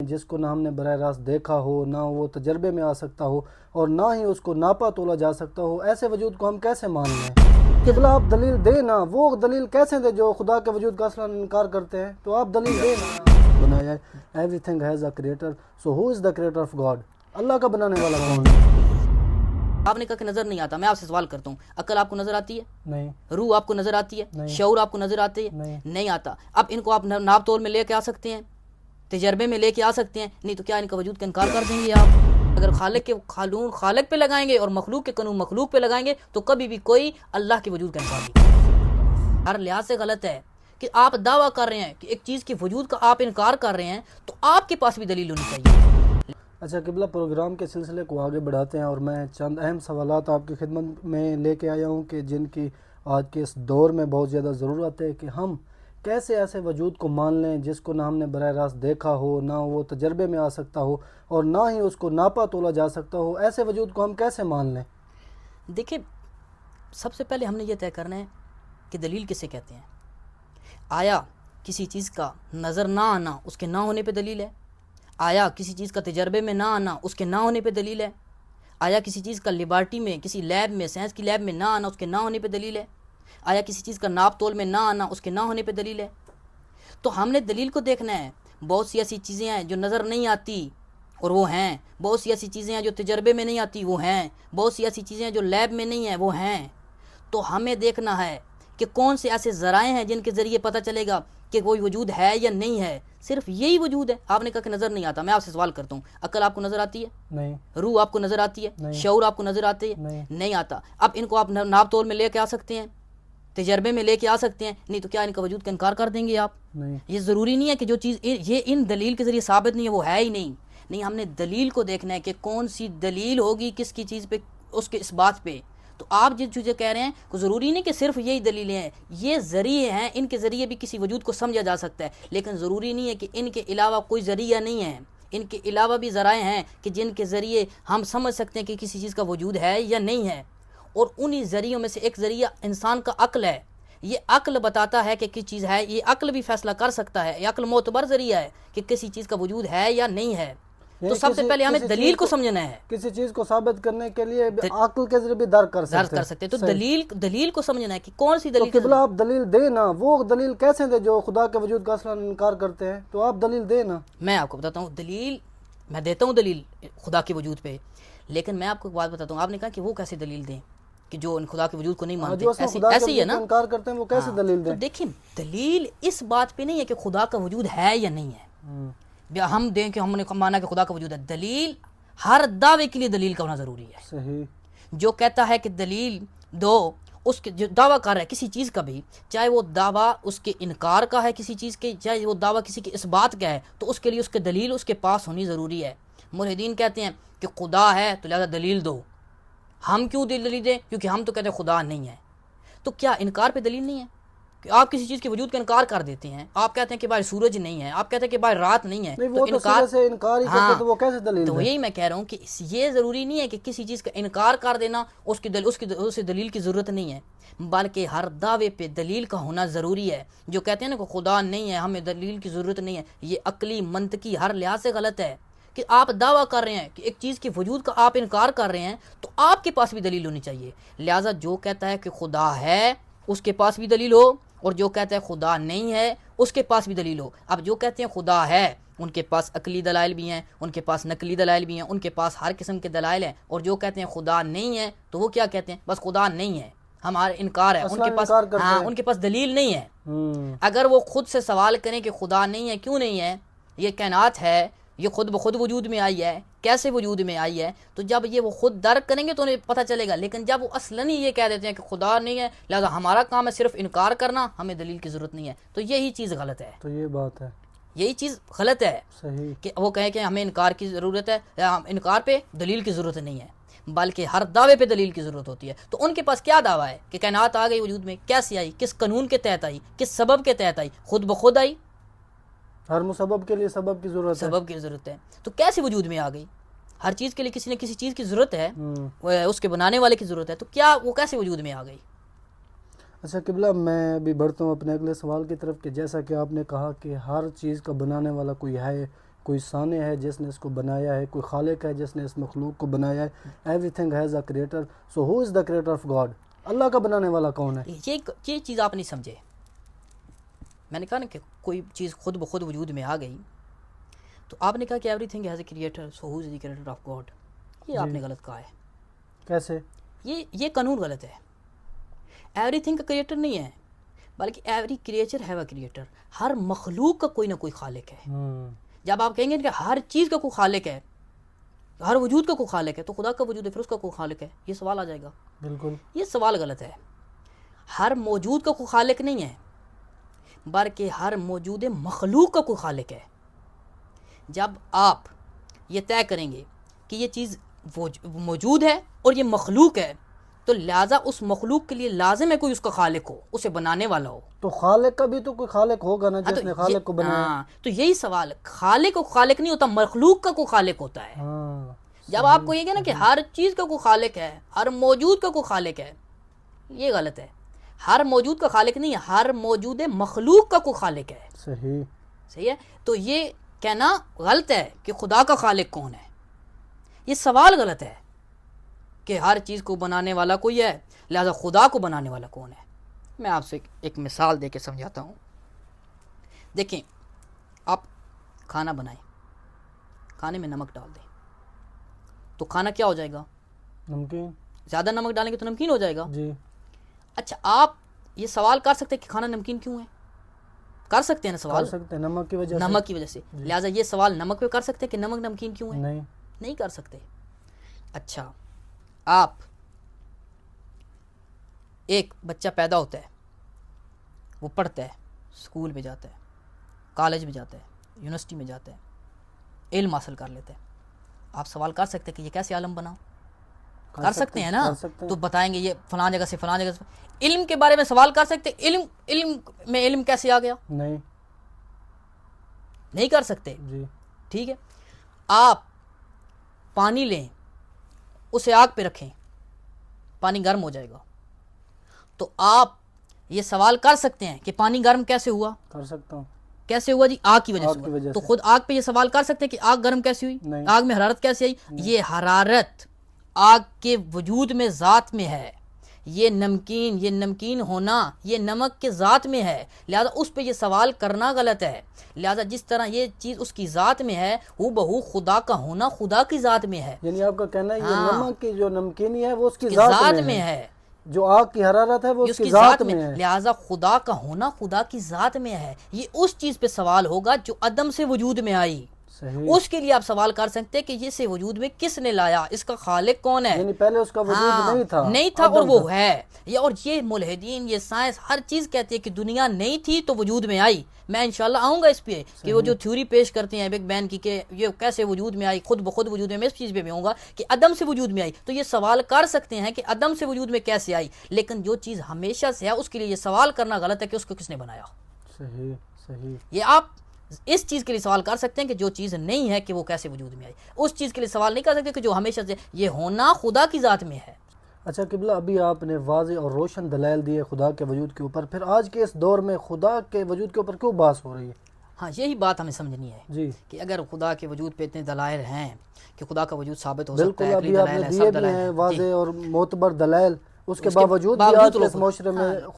جس کو نہ ہم نے براہ راست دیکھا ہو، نہ وہ تجربے میں آ سکتا ہو، اور نہ ہی اس کو ناپا تولا جا سکتا ہو، ایسے وجود کو ہم کیسے مان لیں؟ قبلہ آپ دلیل دیں نا، وہ دلیل کیسے دیں جو خدا کے وجود کا اصلا انکار کرتے ہیں؟ تو آپ دلیل دیں نا۔ بنایا ہے everything has a creator, so who is the creator of God? Allah کا بنانے والا کون ہے؟ آپ نے کہا کہ نظر نہیں آتا، میں آپ سے سوال کرتا ہوں، عقل آپ کو نظر آتی ہے؟ نہیں۔ روح آپ کو نظر آتی ہے؟ شعور آپ کو نظر آتی ہے؟ نہیں آتا۔ اب ان کو آپ ناپ تول میں لے کے آ سکتے ہیں، تجربے میں لے کے آ سکتے ہیں؟ نہیں تو کیا ان کا وجود کا انکار کر دیں گے آپ؟ اگر خالق کے قانون خالق پہ لگائیں گے اور مخلوق کے قانون مخلوق پہ لگائیں گے تو کبھی بھی کوئی اللہ کے وجود کا انکار نہیں کرے۔ ہر لحاظ سے غلط ہے کہ آپ دعویٰ کر رہے ہیں کہ ایک چیز کے وجود کا آپ انکار کر رہے ہیں تو آپ کے پاس بھی دلیل ہونی چاہیے۔ اچھا قبلہ، پروگرام کے سلسلے کو آگے بڑھاتے ہیں اور میں چند اہم سوالات آپ کی خدمت میں لے کے آیا ہوں کہ جن کی آج کے اس دور میں بہت زیادہ ضرورت ہے کہ ہم کیسے ایسے وجود کو مان لیں جس کو نہ ہم نے براہ راست دیکھا ہو، نہ وہ تجربے میں آ سکتا ہو، اور نہ ہی اس کو ناپا تولا جا سکتا ہو، ایسے وجود کو ہم کیسے مان لیں؟ دیکھیں، سب سے پہلے ہم نے یہ طے کرنا ہے کہ دلیل کسے کہتے ہیں۔ آیا کسی چیز کا نظر نہ آنا اس کے نہ ہونے پہ دلیل ہے؟ آیا کسی چیز کا تجربے میں نہ آنا اس کے نہ ہونے پہ دلیل ہے؟ آیا کسی چیز کا لیبارٹری میں، کسی لیب میں، سائنس کی لیب میں نہ آنا اس کے نہ ہونے پہ دلیل ہے؟ آیا کسی چیز کا ناپ تول میں نہ آنا اس کے نہ ہونے پہ دلیل ہے؟ تو ہم نے دلیل کو دیکھنا ہے۔ بہت سی ایسی چیزیں ہیں جو نظر نہیں آتی اور وہ ہیں، بہت سی ایسی چیزیں ہیں جو تجربے میں نہیں آتی وہ ہیں، بہت سی ایسی چیزیں ہیں جو لیب میں نہیں ہیں وہ ہیں۔ تو ہمیں دیکھنا ہے کہ کون سے ایسے ذرائع ہیں جن کے ذریعے پتہ چلے گا کہ کوئی وجود ہے یا نہیں ہے۔ صرف یہی وجود ہے۔ آپ نے کہا کہ نظر نہیں آتا، میں آپ سے سوال کرتا ہوں، عقل آپ کو نظر آتی ہے؟ نہیں۔ روح آپ کو نظر آتی ہے؟ شعور آپ کو نظر آتی ہے؟ نہیں آتا۔ اب ان کو آپ ناپ تول میں لے کے آ سکتے ہیں، تجربے میں لے کے آ سکتے ہیں؟ نہیں تو کیا ان کا وجود کا انکار کر دیں گے آپ؟ یہ ضروری نہیں ہے کہ جو چیز یہ ان دلیل کے ذریعے ثابت نہیں ہے وہ ہے ہی نہیں۔ نہیں، ہم نے دلیل کو دیکھنا ہے کہ کون سی دلیل ہوگی کس کی چیز پہ، اس کے اس بات پہ۔ تو آپ جس چیزیں کہہ رہے ہیں کو ضروری نہیں کہ صرف یہی دلیلیں ہیں، یہ ذریعے ہیں، ان کے ذریعے بھی کسی وجود کو سمجھا جا سکتا ہے، لیکن ضروری نہیں ہے کہ ان کے علاوہ کوئی ذریعہ نہیں ہے۔ ان کے علاوہ بھی ذرائع ہیں کہ جن کے ذریعے ہم سمجھ سکتے ہیں کہ کسی چیز کا وجود ہے یا نہیں ہے، اور انہی ذریعوں میں سے ایک ذریعہ انسان کا عقل ہے۔ یہ عقل بتاتا ہے کہ کس چیز ہے، یہ عقل بھی فیصلہ کر سکتا ہے، یہ عقل معتبر ذریعہ ہے کہ کسی چیز کا وجود ہے یا نہیں ہے۔ تو سب سے پہلے ہمیں دلیل کو سمجھنا ہے۔ کسی چیز کو ثابت کرنے کے لیے عقل کے ذریعے بھی درک کر سکتے ہیں۔ تو دلیل کو سمجھنا ہے کہ کون سی دلیل۔ تو قبلہ آپ دلیل دیں نا، وہ دلیل کیسے دیں جو خدا کے وجود کا اصلا انکار کرتے ہیں؟ تو آپ دلیل دیں نا۔ میں آپ کو بتاتا ہوں دلیل، میں دیتا ہوں دلیل خدا کے وجود پہ، لیکن میں آپ کو ایک بات بتاتا ہوں۔ آپ نے کہا کہ وہ کیسے دلیل دیں کہ جو خدا کے وجود کو نہیں مانتے، ایسے ہی ہے نا، انکار کرتے ہیں، وہ کیسے دلیل دیں؟ تو دیکھیں، دلیل اس بات پہ نہیں ہے کہ خدا کا وجود ہے یا نہیں ہے، ہم دیں کہ ہم نے مانا کہ خدا کا وجود ہے۔ دلیل ہر دعوے کے لیے دلیل کا ہونا ضروری ہے۔ صحیح۔ جو کہتا ہے کہ دلیل دو، اس کے جو دعویٰ کر رہا ہے کسی چیز کا بھی، چاہے وہ دعویٰ اس کے انکار کا ہے کسی چیز کے، چاہے وہ دعویٰ کسی کے اس بات کا ہے، تو اس کے لیے اس کے دلیل اس کے پاس ہونی ضروری ہے۔ ملحدین کہتے ہیں کہ خدا ہے تو لہذا دلیل دو۔ ہم کیوں دلیل دیں؟ کیونکہ ہم تو کہتے ہیں خدا نہیں ہے۔ تو کیا انکار پہ دلیل نہیں ہے کہ آپ کسی چیز کے وجود کا انکار کر دیتے ہیں؟ آپ کہتے ہیں کہ بھائی سورج نہیں ہے، آپ کہتے ہیں کہ بھائی رات نہیں ہے، تو انکار سے انکار ہی کرتے تو وہ کیسے دلیل تو یہی میں کہہ رہا ہوں کہ یہ ضروری نہیں ہے کہ کسی چیز کا انکار کر دینا اس دلیل کی ضرورت نہیں ہے، بلکہ ہر دعوے پہ دلیل کا ہونا ضروری ہے۔ جو کہتے ہیں نا کہ خدا نہیں ہے، ہمیں دلیل کی ضرورت نہیں ہے، یہ عقلی منطقی ہر لحاظ سے غلط ہے۔ کہ آپ دعویٰ کر رہے ہیں کہ ایک چیز کے وجود کا آپ انکار کر رہے ہیں تو آپ کے پاس بھی دلیل ہونی چاہیے۔ لہٰذا جو کہتا ہے کہ خدا ہے اس کے پاس بھی دلیل ہو، اور جو کہتا ہے خدا نہیں ہے اس کے پاس بھی دلیل ہو۔ اب جو کہتے ہیں خدا ہے ان کے پاس عقلی دلائل بھی ہیں، ان کے پاس نقلی دلائل بھی ہیں، ان کے پاس ہر قسم کے دلائل ہیں، اور جو کہتے ہیں خدا نہیں ہے تو وہ کیا کہتے ہیں؟ بس خدا نہیں ہے، ہمارا انکار ہے، ان کے پاس دلیل نہیں ہے۔ اگر وہ خود سے سوال کریں کہ خدا نہیں ہے، کیوں نہیں ہے، یہ کائنات ہے، یہ خود بخود وجود میں آئی ہے، کیسے وجود میں آئی ہے، تو جب یہ وہ خود درک کریں گے تو انہیں پتہ چلے گا۔ لیکن جب وہ اصلاً ہی یہ کہہ دیتے ہیں کہ خدا نہیں ہے لہذا ہمارا کام ہے صرف انکار کرنا، ہمیں دلیل کی ضرورت نہیں ہے، تو یہی چیز غلط ہے۔ تو یہ بات ہے، یہی چیز غلط ہے کہ وہ کہیں کہ ہمیں انکار کی ضرورت ہے، انکار پہ دلیل کی ضرورت نہیں ہے، بلکہ ہر دعوے پہ دلیل کی ضرورت ہوتی ہے۔ تو ان کے پاس کیا دعویٰ ہے کہ کائنات آ گئی وجود میں، کیسے آئی، کس قانون کے تحت آئی، کس سبب کے تحت آئی؟ خود بخود آئی۔ ہر مسبب کے لیے سبب کی ضرورت ہے، تو کیسے وجود میں آ گئی؟ ہر چیز کے لیے کسی نہ کسی چیز کی ضرورت ہے، اس کے بنانے والے کی ضرورت ہے، تو کیا وہ کیسے وجود میں آ گئی؟ اچھا قبلہ، میں بھی بڑھتا ہوں اپنے اگلے سوال کی طرف کہ جیسا کہ آپ نے کہا کہ ہر چیز کا بنانے والا کوئی ہے، کوئی صانع ہے جس نے اس کو بنایا ہے, کوئی خالق ہے جس نے اس مخلوق کو بنایا ہے. Everything has a creator. So who is the creator of God? Allah کا بنانے والا کون ہے؟ یہ چیز آپ نہیں سمجھے. میں نے کہا نا کہ کوئی چیز خود بخود وجود میں آ گئی, تو آپ نے کہا کہ every thing has a creator, so who is the creator of God. یہ آپ نے غلط کہا ہے. کیسے؟ یہ قانون غلط ہے. ایوری تھنگ کا کریٹر نہیں ہے, بلکہ every creature have a creator. ہر مخلوق کا کوئی نہ کوئی خالق ہے. جب آپ کہیں گے کہ ہر چیز کا کوئی خالق ہے, ہر وجود کا کوئی خالق ہے, تو خدا کا وجود ہے, پھر اس کا کوئی خالق ہے, یہ سوال آ جائے گا. بالکل یہ سوال غلط ہے. ہر موجود کا کوئی خالق نہیں ہے, بلکہ ہر موجود مخلوق کا کوئی خالق ہے. جب آپ یہ طے کریں گے کہ یہ چیز موجود ہے اور یہ مخلوق ہے, تو لہٰذا اس مخلوق کے لیے لازم ہے کوئی اس کا خالق ہو, اسے بنانے والا ہو. تو خالق کا بھی تو کوئی خالق ہوگا نا, جس نے خالق کو بنایا. تو یہی سوال, خالق کو خالق نہیں ہوتا, مخلوق کا کوئی خالق ہوتا ہے. جب آپ کو یہ کہنا کہ ہر چیز کا کوئی خالق ہے, ہر موجود کا کوئی خالق ہے, یہ غلط ہے. ہر موجود کا خالق نہیں ہے, ہر موجود مخلوق کا کوئی خالق ہے. صحیح ہے. تو یہ کہنا غلط ہے کہ خدا کا خالق کون ہے. یہ سوال غلط ہے کہ ہر چیز کو بنانے والا کوئی ہے, لہذا خدا کو بنانے والا کون ہے. میں آپ سے ایک مثال دے کے سمجھاتا ہوں. دیکھیں, آپ کھانا بنائیں, کھانے میں نمک ڈال دیں, تو کھانا کیا ہو جائے گا؟ نمکین. زیادہ نمک ڈالیں گے تو نمکین ہو جائے گا. جی. اچھا, آپ یہ سوال کر سکتے ہیں کہ کھانا نمکین کیوں ہے؟ کر سکتے ہیں نا سوال؟ کر سکتے ہیں, نمک کی وجہ سے. نمک کی وجہ سے. لہٰذا یہ سوال نمک پہ کر سکتے ہیں کہ نمک نمکین کیوں ہے؟ نہیں کر سکتے. اچھا, آپ ایک بچہ پیدا ہوتا ہے, وہ پڑھتا ہے, اسکول میں جاتا ہے, کالج میں جاتا ہے, یونیورسٹی میں جاتا ہے, علم حاصل کر لیتا ہے. آپ سوال کر سکتے ہیں کہ یہ کیسے عالم بنا؟ کر سکتے ہیں نا. تو بتائیں گے یہ فلاں جگہ سے فلاں جگہ سے. علم کے بارے میں سوال کر سکتے ہیں, علم میں علم کیسے آ گیا؟ نہیں کر سکتے. ٹھیک ہے. آپ پانی لیں, اسے آگ پہ رکھیں, پانی گرم ہو جائے گا, تو آپ یہ سوال کر سکتے ہیں کہ پانی گرم کیسے ہوا؟ کر سکتا ہوں. کیسے ہوا جی؟ آگ کی وجہ سے. تو خود آگ پہ یہ سوال کر سکتے ہیں کہ آگ گرم کیسے ہوئی؟ آگ میں حرارت کیسے آئی؟ یہ حرارت آگ کے وجود میں ذات میں ہے. یہ نمکین ہونا یہ نمک کے ذات میں ہے. لہذا اس پہ یہ سوال کرنا غلط ہے. لہذا جس طرح یہ چیز اس کی ذات میں ہے, ہو بہو خدا کا ہونا خدا کی ذات میں ہے. یعنی آپ کا کہنا ہے یہ نمک کی جو نمکینی ہے وہ اس کی ذات میں ہے, جو آگ کی حرارت ہے وہ اس کی ذات میں ہے. لہذا خدا کا ہونا خدا کی ذات میں ہے. یہ اس چیز پہ سوال ہوگا جو عدم سے وجود میں آئی. اس کے لیے آپ سوال کر سکتے ہیں کہ یہ سے وجود میں کس نے لایا, اس کا خالق کون ہے. یعنی پہلے اس کا وجود نہیں تھا اور وہ ہے. اور یہ ملحدین, یہ سائنس ہر چیز کہتی ہے کہ دنیا نہیں تھی تو وجود میں آئی. میں انشاءاللہ آؤں گا اس پہ کہ وہ جو تھیوری پیش کرتے ہیں بگ بینگ کی کہ یہ کیسے وجود میں آئی, خود بخود وجود میں اس چیز پہ بھی آؤں گا کہ عدم سے وجود میں آئی. تو یہ سوال کر سکتے ہیں کہ عدم سے وجود میں کیسے آئی, لیکن جو چیز ہمیشہ سے ہے اس کے لیے یہ سوال کرنا غلط ہے کہ اس کو کس نے بنایا. صحیح. یہ آپ اس چیز کے لیے سوال کر سکتے ہیں کہ جو چیز نہیں ہے کہ وہ کیسے وجود میں آئی. اس چیز کے لیے سوال نہیں کر سکتے کہ جو ہمیشہ سے, یہ ہونا خدا کی ذات میں ہے. اچھا قبلہ, ابھی آپ نے واضح اور روشن دلائل دیے خدا کے وجود کے اوپر, پھر آج کے اس دور میں خدا کے وجود کے اوپر کیوں بحث ہو رہی ہے؟ ہاں, یہی بات ہمیں سمجھنی ہے جی, کہ اگر خدا کے وجود پہ اتنے دلائل ہیں کہ خدا کا وجود ثابت ہو سکتا ہے, ابھی آپ نے دیے بھی ہیں واضح اور معتبر دلائل, اس کے باوجود بھی آج کے اس معاشرے میں